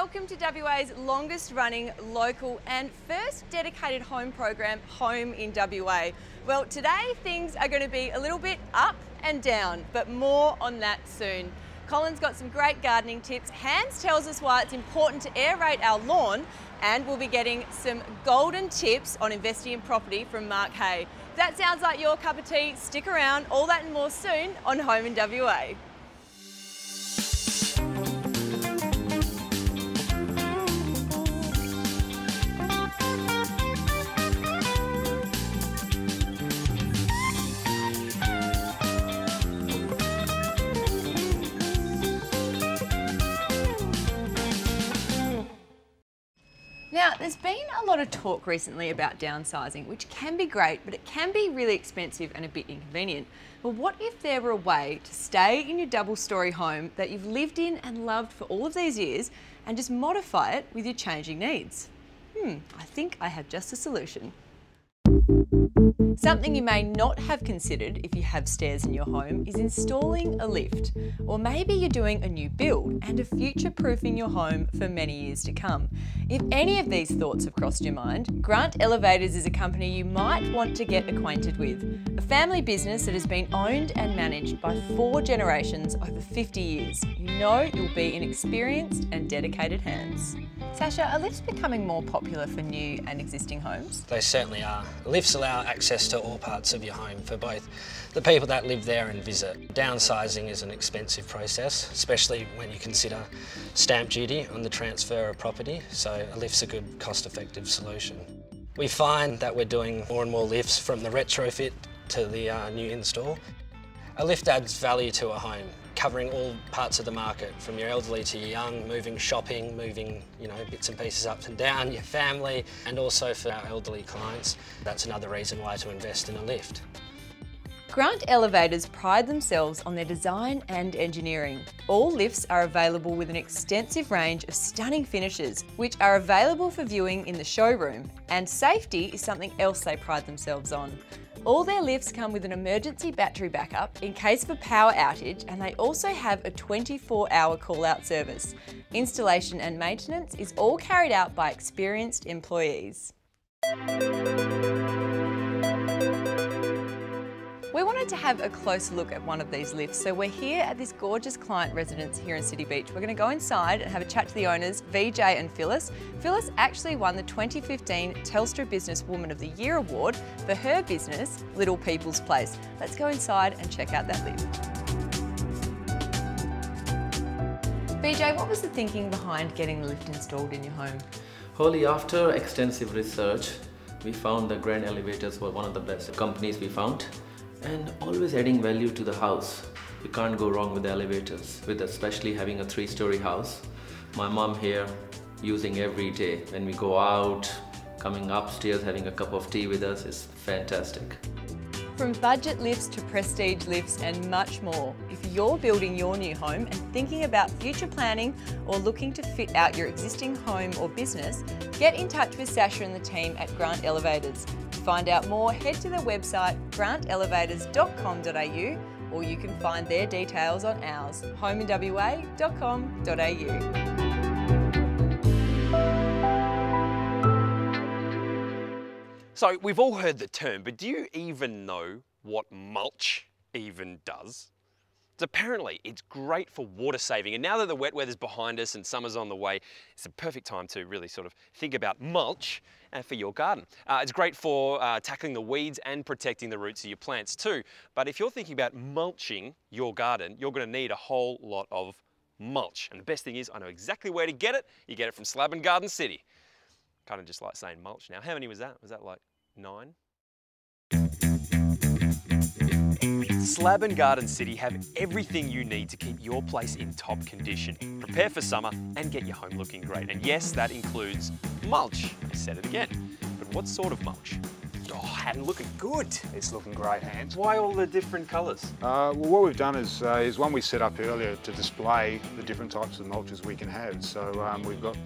welcome to WA's longest running, local and first dedicated home program, Home in WA. Well, today things are going to be a little bit up and down, but more on that soon. Colin's got some great gardening tips. Hans tells us why it's important to aerate our lawn, and we'll be getting some golden tips on investing in property from Mark Hay. If that sounds like your cup of tea, stick around. All that and more soon on Home in WA. Now, there's been a lot of talk recently about downsizing, which can be great, but it can be really expensive and a bit inconvenient. Well, what if there were a way to stay in your double-storey home that you've lived in and loved for all of these years and just modify it with your changing needs? I think I have just a solution. Something you may not have considered if you have stairs in your home is installing a lift. Or maybe you're doing a new build and are future-proofing your home for many years to come. If any of these thoughts have crossed your mind, Grant Elevators is a company you might want to get acquainted with. A family business that has been owned and managed by 4 generations over 50 years. You know you'll be in experienced and dedicated hands. Sasha, are lifts becoming more popular for new and existing homes? They certainly are. Lifts allow access to all parts of your home for both the people that live there and visit. Downsizing is an expensive process, especially when you consider stamp duty on the transfer of property, so a lift's a good cost-effective solution. We find that we're doing more and more lifts from the retrofit to the new install. A lift adds value to a home, covering all parts of the market, from your elderly to your young, moving shopping, moving bits and pieces up and down, your family, and also for our elderly clients. That's another reason why to invest in a lift. Grant Elevators pride themselves on their design and engineering. All lifts are available with an extensive range of stunning finishes, which are available for viewing in the showroom, and safety is something else they pride themselves on. All their lifts come with an emergency battery backup in case of a power outage, and they also have a 24-hour call-out service. Installation and maintenance is all carried out by experienced employees. We wanted to have a closer look at one of these lifts, so we're here at this gorgeous client residence here in City Beach. We're going to go inside and have a chat to the owners, VJ and Phyllis. Phyllis actually won the 2015 Telstra Business Woman of the Year award for her business, Little People's Place. Let's go inside and check out that lift. VJ, what was the thinking behind getting the lift installed in your home? Wholly after extensive research, we found that Grant Elevators were one of the best companies we found. And always adding value to the house. You can't go wrong with the elevators, with especially having a 3-story house. My mom here using every day. When we go out, coming upstairs, having a cup of tea with us is fantastic. From budget lifts to prestige lifts and much more. If you're building your new home and thinking about future planning or looking to fit out your existing home or business, get in touch with Sasha and the team at Grant Elevators. To find out more, head to their website grantelevators.com.au, or you can find their details on ours, homeinwa.com.au. So we've all heard the term, but do you even know what mulch even does? Apparently it's great for water saving, and now that the wet weather's behind us and summer's on the way, it's a perfect time to really sort of think about mulch for your garden. It's great for tackling the weeds and protecting the roots of your plants too. But if you're thinking about mulching your garden, you're going to need a whole lot of mulch. And the best thing is, I know exactly where to get it. You get it from Slab and Garden City. Kind of just like saying mulch now. How many was that? Was that like 9? Slab and Garden City have everything you need to keep your place in top condition, prepare for summer and get your home looking great. And yes, that includes mulch. I said it again. But what sort of mulch? Oh, and looking good. It's looking great, Hans. Why all the different colours? Well, what we've done is one we set up earlier to display the different types of mulches we can have. So we've got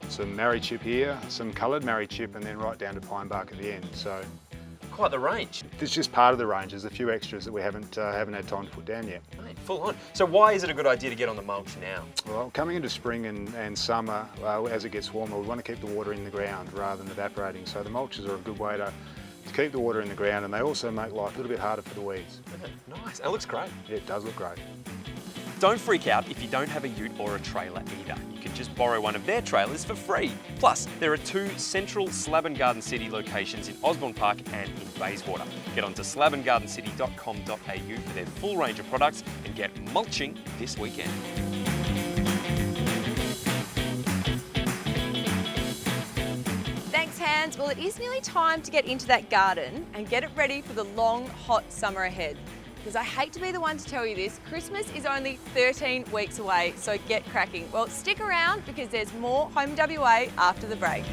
some marri chip here, some coloured marri chip, and then right down to pine bark at the end. So quite the range. It's just part of the range. There's a few extras that we haven't had time to put down yet. Mate, full on. So why is it a good idea to get on the mulch now? Well, coming into spring and summer, as it gets warmer, we want to keep the water in the ground rather than evaporating. So the mulches are a good way to keep the water in the ground, and they also make life a little bit harder for the weeds. Yeah, nice. And it looks great. Yeah, it does look great. Don't freak out if you don't have a ute or a trailer either. You can just borrow one of their trailers for free. Plus, there are 2 central Slab and Garden City locations in Osborne Park and in Bayswater. Get on to slabandgardenCity.com.au for their full range of products and get mulching this weekend. Thanks, Hans. Well, it is nearly time to get into that garden and get it ready for the long, hot summer ahead. Because I hate to be the one to tell you this, Christmas is only 13 weeks away, so get cracking. Well, stick around because there's more Home WA after the break.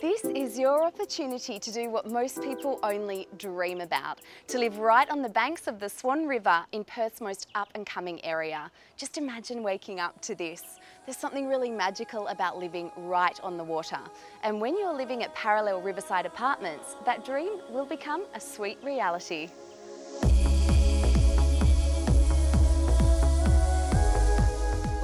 This is your opportunity to do what most people only dream about, to live right on the banks of the Swan River in Perth's most up-and-coming area. Just imagine waking up to this. There's something really magical about living right on the water. And when you're living at Parallel Riverside Apartments, that dream will become a sweet reality.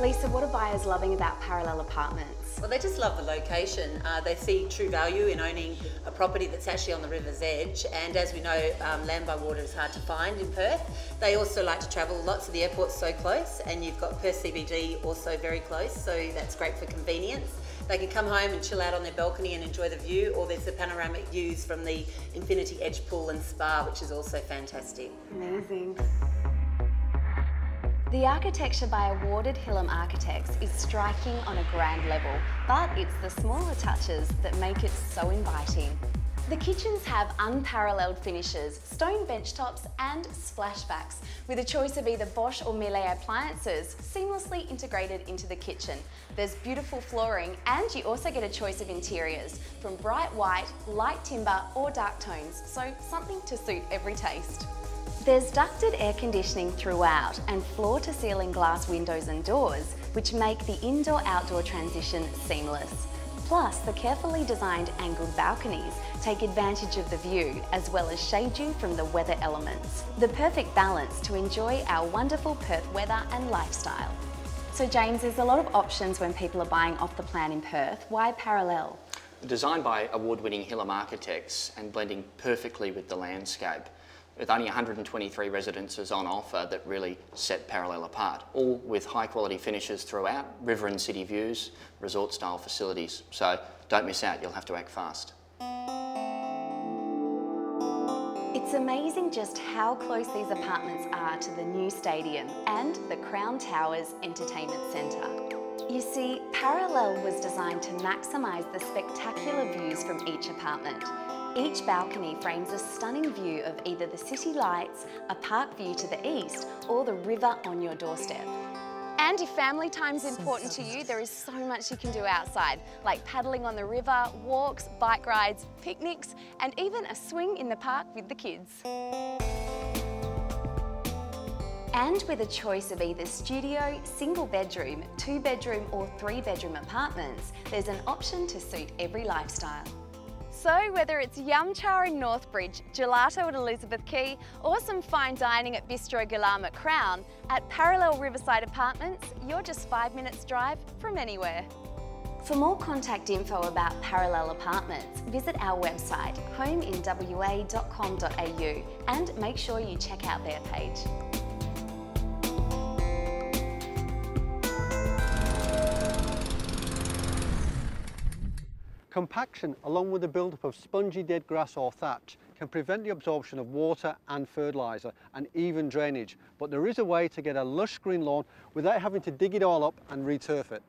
Lisa, what are buyers loving about Parallel Apartments? Well, they just love the location. They see true value in owning a property that's actually on the river's edge, and as we know, land by water is hard to find in Perth. They also like to travel lots of the airport's so close, and you've got Perth CBD also very close, so that's great for convenience. They can come home and chill out on their balcony and enjoy the view, or there's the panoramic views from the Infinity Edge Pool and Spa, which is also fantastic. Amazing. The architecture by awarded Hillam Architects is striking on a grand level, but it's the smaller touches that make it so inviting. The kitchens have unparalleled finishes, stone benchtops and splashbacks, with a choice of either Bosch or Miele appliances seamlessly integrated into the kitchen. There's beautiful flooring, and you also get a choice of interiors, from bright white, light timber or dark tones, so something to suit every taste. There's ducted air conditioning throughout and floor-to-ceiling glass windows and doors, which make the indoor-outdoor transition seamless. Plus, the carefully designed angled balconies take advantage of the view, as well as shade you from the weather elements. The perfect balance to enjoy our wonderful Perth weather and lifestyle. So James, there's a lot of options when people are buying off the plan in Perth. Why Parallel? Designed by award-winning Hillam Architects and blending perfectly with the landscape, with only 123 residences on offer that really set Parallel apart, all with high quality finishes throughout, river and city views, resort style facilities. So don't miss out, you'll have to act fast. It's amazing just how close these apartments are to the new stadium and the Crown Towers Entertainment Centre. You see, Parallel was designed to maximise the spectacular views from each apartment. Each balcony frames a stunning view of either the city lights, a park view to the east, or the river on your doorstep. And if family time's important to you, there is so much you can do outside, like paddling on the river, walks, bike rides, picnics, and even a swing in the park with the kids. And with a choice of either studio, single bedroom, 2-bedroom or 3-bedroom apartments, there's an option to suit every lifestyle. So whether it's Yum Cha in Northbridge, gelato at Elizabeth Quay, or some fine dining at Bistro Galam at Crown, at Parallel Riverside Apartments, you're just 5 minutes drive from anywhere. For more contact info about Parallel Apartments, visit our website, homeinwa.com.au, and make sure you check out their page. Compaction, along with the build-up of spongy dead grass or thatch, can prevent the absorption of water and fertiliser and even drainage, but there is a way to get a lush green lawn without having to dig it all up and returf it.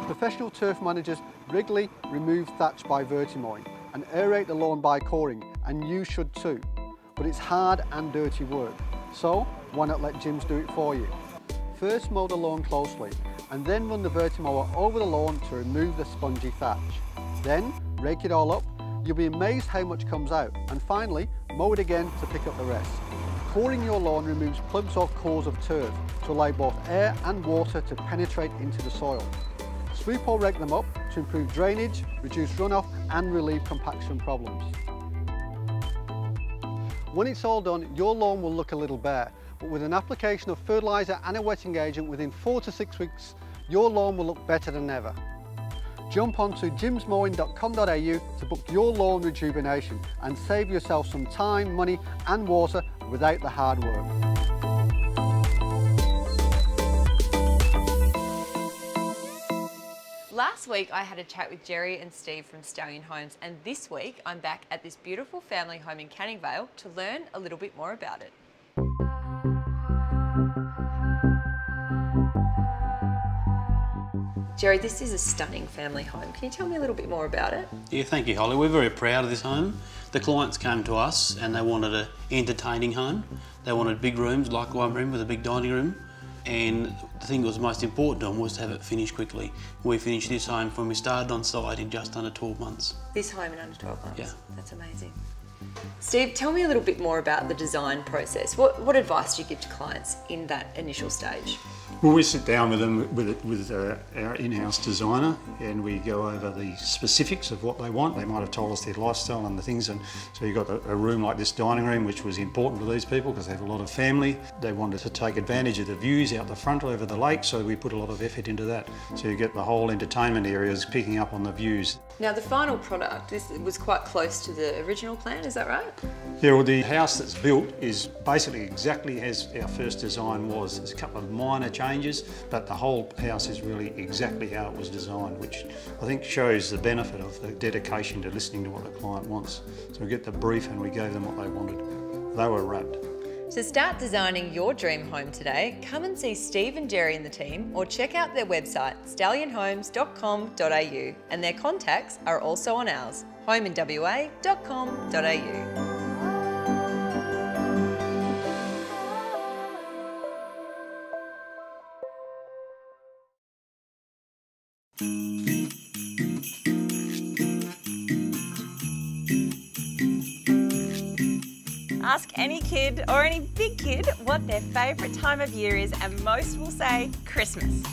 Professional turf managers regularly remove thatch by vertimoing and aerate the lawn by coring, and you should too. But it's hard and dirty work, so why not let Jims do it for you? First mow the lawn closely, and then run the vertimower over the lawn to remove the spongy thatch. Then rake it all up, You'll be amazed how much comes out. And finally, mow it again to pick up the rest. Coring your lawn removes plugs or cores of turf to allow both air and water to penetrate into the soil. Sweep or rake them up to improve drainage, reduce runoff and relieve compaction problems. When it's all done, your lawn will look a little bare, but with an application of fertiliser and a wetting agent within 4 to 6 weeks, your lawn will look better than ever. Jump onto jimsmowing.com.au to book your lawn rejuvenation and save yourself some time, money and water without the hard work. Last week I had a chat with Jerry and Steve from Stallion Homes, and this week I'm back at this beautiful family home in Canning Vale to learn a little bit more about it. Jerry, this is a stunning family home. Can you tell me a little bit more about it? Yeah, thank you, Holly. We're very proud of this home. The clients came to us and they wanted an entertaining home. They wanted big rooms, like one room with a big dining room. And the thing that was most important to them was to have it finished quickly. We finished this home from we started on site in just under 12 months. This home in under 12 months? Yeah. That's amazing. Steve, tell me a little bit more about the design process. What advice do you give to clients in that initial stage? Well, we sit down with them with our in-house designer and we go over the specifics of what they want. They might have told us their lifestyle and the things, and so you've got a room like this dining room, which was important to these people because they have a lot of family. They wanted to take advantage of the views out the front over the lake, so we put a lot of effort into that. So you get the whole entertainment areas picking up on the views. Now the final product, this was quite close to the original plan, is that right? Yeah, well, the house that's built is basically exactly as our first design was. There's a couple of minor changes, but the whole house is really exactly how it was designed, which I think shows the benefit of the dedication to listening to what the client wants. So we get the brief and we gave them what they wanted. They were wrapped. To start designing your dream home today, come and see Steve and Jerry and the team, or check out their website stallionhomes.com.au, and their contacts are also on ours, homeinwa.com.au. Ask any kid or any big kid what their favourite time of year is, and most will say Christmas.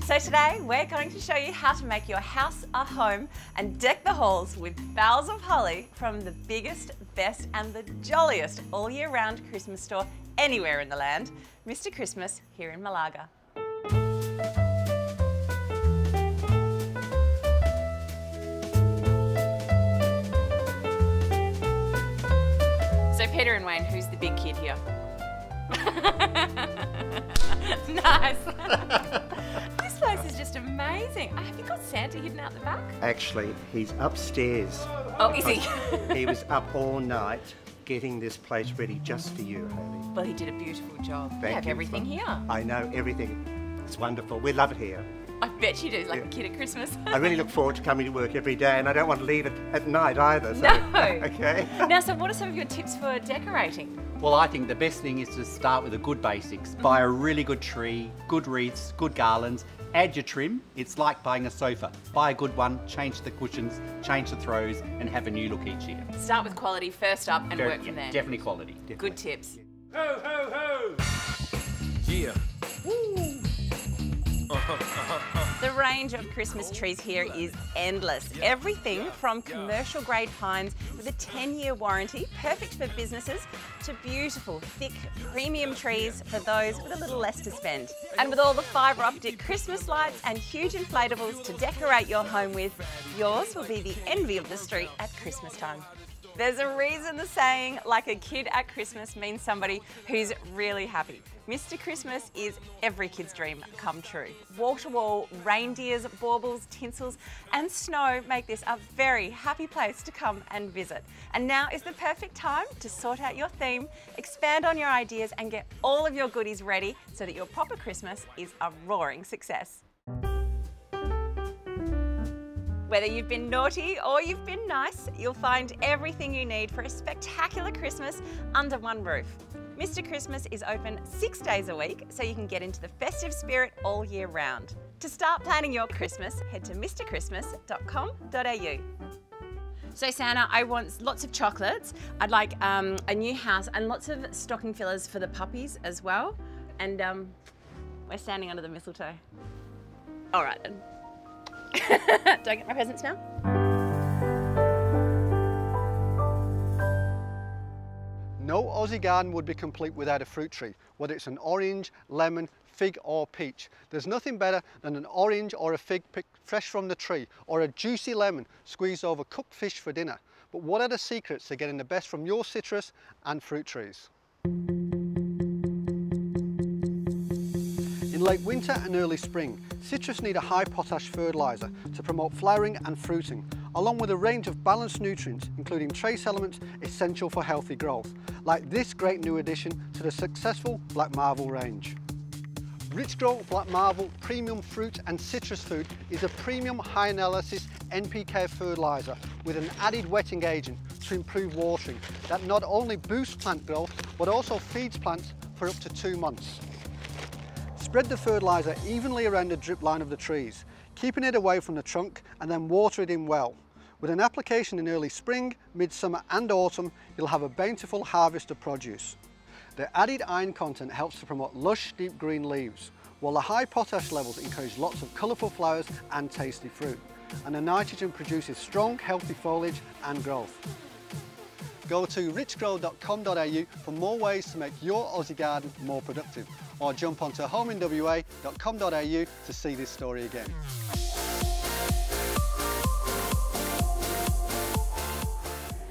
So today we're going to show you how to make your house a home and deck the halls with boughs of holly from the biggest, best and the jolliest all year round Christmas store anywhere in the land, Mr. Christmas here in Malaga. So Peter and Wayne, who's the big kid here? Nice. This place is just amazing. Have you got Santa hidden out the back? Actually, he's upstairs. Oh, is he? He was up all night getting this place ready just for you, Hayley. Well, he did a beautiful job. Thank you have you. everything here. I know everything. It's wonderful. We love it here. I bet you do, like a kid at Christmas. I really look forward to coming to work every day, and I don't want to leave it at night either. So, No. Okay. Now, so what are some of your tips for decorating? Well, I think the best thing is to start with the good basics. Buy a really good tree, good wreaths, good garlands, add your trim. It's like buying a sofa. Buy a good one, change the cushions, change the throws, and have a new look each year. Start with quality first up and work from there. Definitely quality. Definitely. Good tips. Ho, ho, ho! Yeah. Woo! The range of Christmas trees here is endless. Everything from commercial grade pines with a 10-year warranty, perfect for businesses, to beautiful, thick, premium trees for those with a little less to spend. And with all the fibre optic Christmas lights and huge inflatables to decorate your home with, yours will be the envy of the street at Christmas time. There's a reason the saying, like a kid at Christmas, means somebody who's really happy. Mr. Christmas is every kid's dream come true. Wall-to-wall reindeers, baubles, tinsels and snow make this a very happy place to come and visit. And now is the perfect time to sort out your theme, expand on your ideas and get all of your goodies ready so that your proper Christmas is a roaring success. Whether you've been naughty or you've been nice, you'll find everything you need for a spectacular Christmas under one roof. Mr. Christmas is open 6 days a week, so you can get into the festive spirit all year round. To start planning your Christmas, head to mrchristmas.com.au. So Santa, I want lots of chocolates. I'd like a new house and lots of stocking fillers for the puppies as well. And we're standing under the mistletoe. All right then. Do I get my presents now? No Aussie garden would be complete without a fruit tree, whether it's an orange, lemon, fig or peach. There's nothing better than an orange or a fig picked fresh from the tree, or a juicy lemon squeezed over cooked fish for dinner. But what are the secrets to getting the best from your citrus and fruit trees? In late winter and early spring, citrus need a high potash fertiliser to promote flowering and fruiting, along with a range of balanced nutrients, including trace elements essential for healthy growth, like this great new addition to the successful Black Marvel range. Richgrow Black Marvel Premium Fruit and Citrus Food is a premium high analysis NPK fertiliser with an added wetting agent to improve watering that not only boosts plant growth but also feeds plants for up to 2 months. Spread the fertiliser evenly around the drip line of the trees, keeping it away from the trunk, and then water it in well. With an application in early spring, midsummer and autumn, you'll have a bountiful harvest of produce. The added iron content helps to promote lush, deep green leaves, while the high potash levels encourage lots of colourful flowers and tasty fruit, and the nitrogen produces strong, healthy foliage and growth. Go to richgrow.com.au for more ways to make your Aussie garden more productive, or jump onto homeinwa.com.au to see this story again.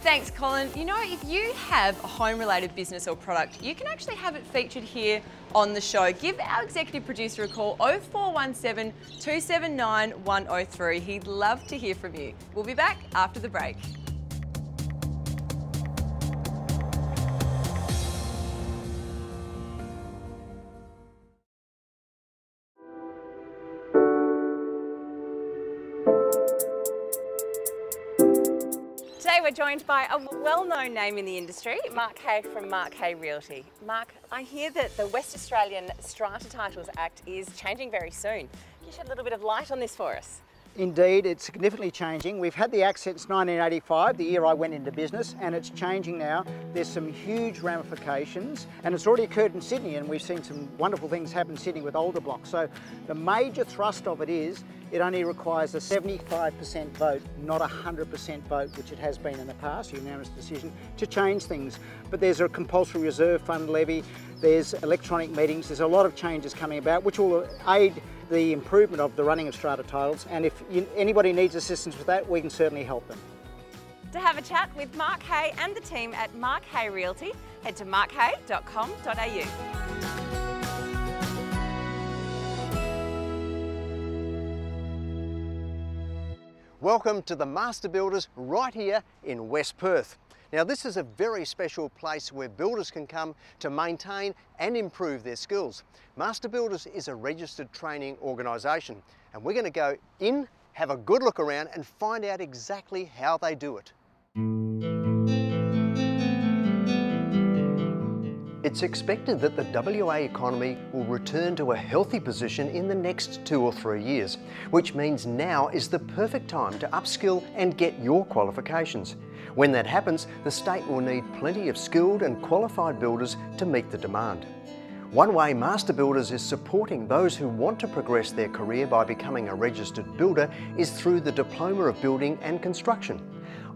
Thanks, Colin. You know, if you have a home-related business or product, you can actually have it featured here on the show. Give our executive producer a call, 0417 279 103. He'd love to hear from you. We'll be back after the break. Today we're joined by a well-known name in the industry, Mark Hay from Mark Hay Realty. Mark, I hear that the West Australian Strata Titles Act is changing very soon. Can you shed a little bit of light on this for us? Indeed, it's significantly changing. We've had the Act since 1985, the year I went into business, and it's changing now. There's some huge ramifications, and it's already occurred in Sydney, and we've seen some wonderful things happen in Sydney with older blocks. So the major thrust of it is it only requires a 75% vote, not a 100% vote, which it has been in the past, a unanimous decision, to change things. But there's a compulsory reserve fund levy, there's electronic meetings, there's a lot of changes coming about, which will aid the improvement of the running of strata titles, and if anybody needs assistance with that, we can certainly help them. To have a chat with Mark Hay and the team at Mark Hay Realty, head to markhay.com.au. Welcome to the Master Builders right here in West Perth. Now this is a very special place where builders can come to maintain and improve their skills. Master Builders is a registered training organisation, and we're going to go in, have a good look around and find out exactly how they do it. It's expected that the WA economy will return to a healthy position in the next 2 or 3 years, which means now is the perfect time to upskill and get your qualifications. When that happens, the state will need plenty of skilled and qualified builders to meet the demand. One way Master Builders is supporting those who want to progress their career by becoming a registered builder is through the Diploma of Building and Construction.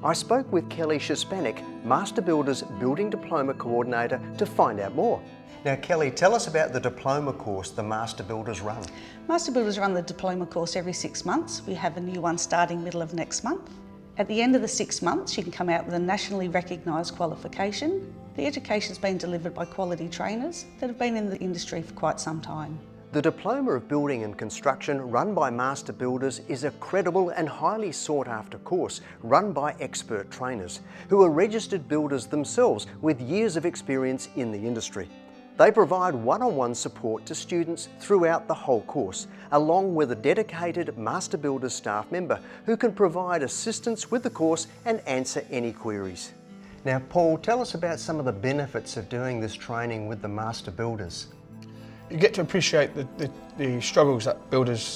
I spoke with Kelly Shispanek, Master Builders Building Diploma Coordinator, to find out more. Now Kelly, tell us about the diploma course the Master Builders run. Master Builders run the diploma course every 6 months. We have a new one starting middle of next month. At the end of the 6 months, you can come out with a nationally recognised qualification. The education's been delivered by quality trainers that have been in the industry for quite some time. The Diploma of Building and Construction run by Master Builders is a credible and highly sought after course run by expert trainers who are registered builders themselves with years of experience in the industry. They provide one-on-one support to students throughout the whole course, along with a dedicated Master Builders staff member who can provide assistance with the course and answer any queries. Now Paul, tell us about some of the benefits of doing this training with the Master Builders. You get to appreciate the struggles that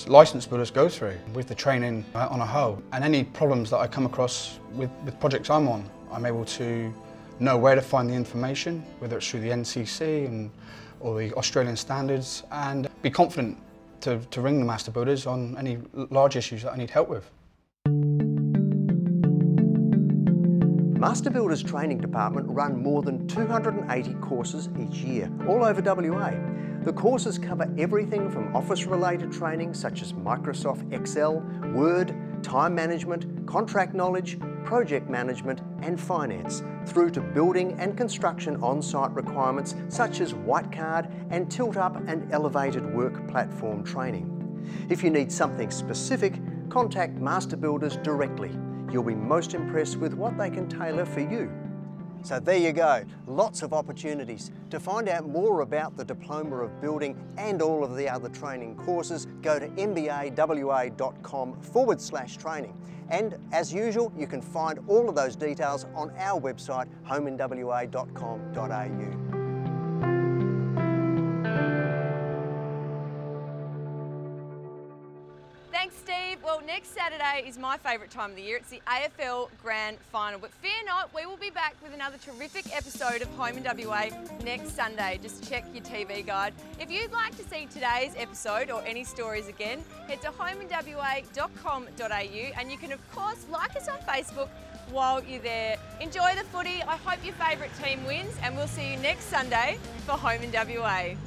licensed builders go through with the training on a whole. And any problems that I come across with projects I'm on, I'm able to know where to find the information, whether it's through the NCC or the Australian standards, and be confident to ring the master builders on any large issues that I need help with. Master Builders Training Department run more than 280 courses each year, all over WA. The courses cover everything from office-related training such as Microsoft Excel, Word, time management, contract knowledge, project management and finance, through to building and construction on-site requirements such as white card and tilt-up and elevated work platform training. If you need something specific, contact Master Builders directly. You'll be most impressed with what they can tailor for you. So there you go, lots of opportunities. To find out more about the Diploma of Building and all of the other training courses, go to mbawa.com/training. And as usual, you can find all of those details on our website, homeinwa.com.au. Thanks, Steve. Well, next Saturday is my favourite time of the year. It's the AFL Grand Final. But fear not, we will be back with another terrific episode of Home in WA next Sunday. Just check your TV guide. If you'd like to see today's episode or any stories again, head to homeinwa.com.au, and you can, of course, like us on Facebook while you're there. Enjoy the footy. I hope your favourite team wins, and we'll see you next Sunday for Home in WA.